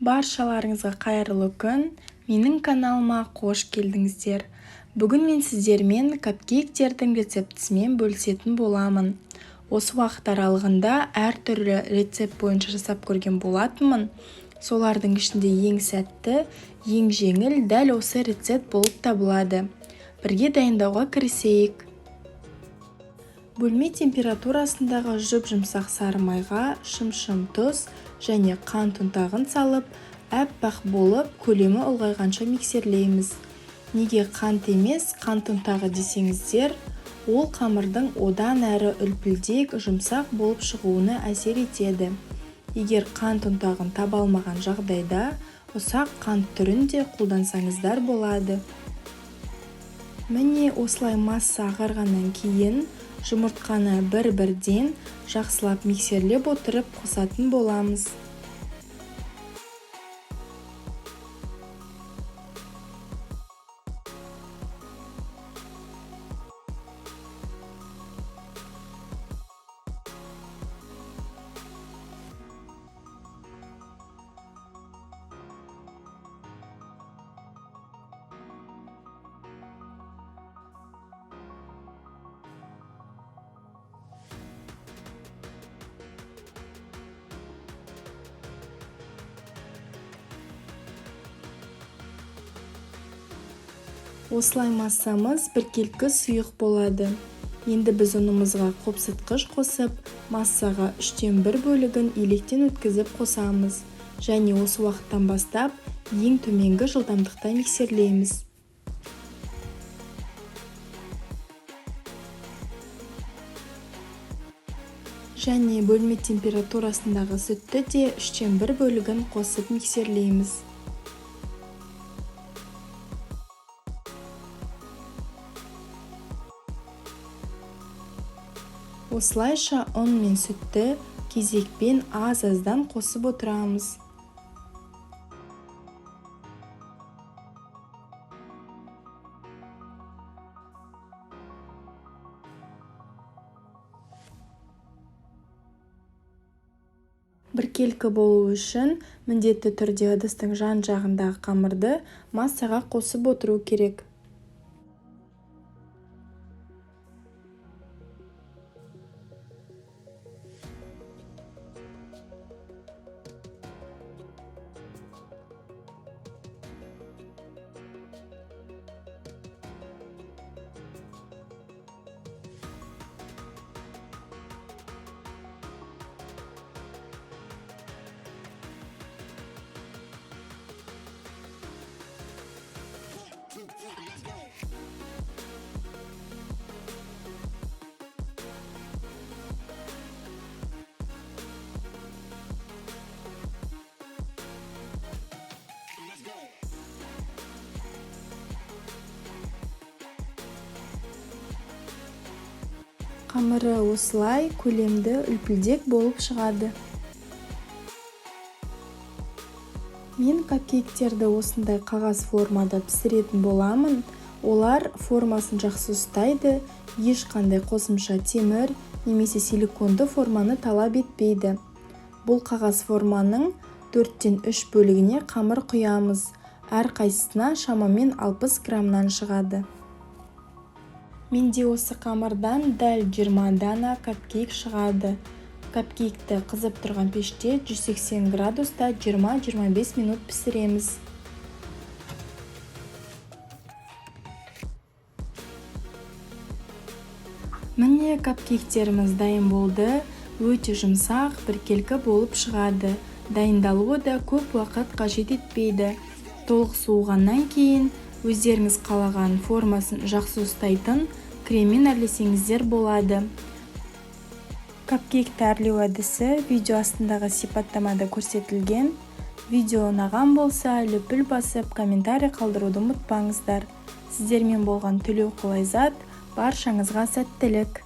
Баршаларыңызға қайырлы күн. Менің каналыма қош келдіңіздер. Бүгін мен сіздермен капкейктердің рецептісімен бөлісетін боламын. Осы уақыт аралығында әртүрлі рецепт бойынша жасап көрген болатынмын. Солардың ішінде ең сәтті, ең жеңіл дәл осы рецепт болып табылады. Бірге дайындауға кірісейік. Бөлме температурасындағы жұп-жұмсақ сары майға шым-шым тұз және қант ұнтағын салып, әппақ болып көлемі ұлғайғанша миксерлейміз. Неге қант емес, қант ұнтағы десеңіздер, ол қамырдың одан әрі үлпілдек, жұмсақ болып шығуына әсер етеді. Егер қант ұнтағын таба алмаған жағдайда, ұсақ қант түрін де қолдансаңыздар болады. Міне осылай масса ағарғаннан кейін жұмыртқаны бір-бірден жақсылап миксерлеп отырып қосатын боламыз. Осылай массамыз біркелкі сұйық болады. Енді біз ұнымызға қопсытқыш қосып, массаға 1/3 бөлігін електен өткізіп қосамыз. Және осы уақыттан бастап ең төменгі жылдамдықта миксерлейміз. Және бөлме температурасындағы сүтті де 1/3 бөлігін қосып миксерлейміз. Осылайша ұн мен сүтті кезекпен аз-аздан қосып отырамыз. Біркелкі болу үшін міндетті түрде ыдыстың жан жағындағы қамырды массаға қосып отыру керек. Қамыры осылай көлемді үлпілдек болып шығады. Мен капкейктерді осындай қағаз формада пісіретін боламын. Олар формасын жақсы ұстайды, ешқандай қосымша темір немесе силиконды форманы талап етпейді. Бұл қағаз форманың 4-тен 3 бөлігіне қамыр құямыз. Әрқайсысына шамамен 60 граммнан шығады. Менде осы қамырдан дәл 20 дана капкейк шығады. Капкейкті қызып тұрған пеште 180 градуста 20-25 минут пісіреміз. Міне капкейктеріміз дайын болды. Өте жұмсақ, біркелкі болып шығады. Дайындалуы да көп уақыт қажет етпейді. Толық суығаннан кейін өздеріңіз қалаған формасын жақсы ұстайтын креммен әрлесеңіздер болады. Капкейкті әрлеу әдісі видео астындағы сипаттамада көрсетілген. Видео ұнаған болса, лүпіл басып, комментарий қалдыруды ұмытпаңыздар. Сіздермен болған Төлеуқұл Айзат, баршаңызға сәттілік.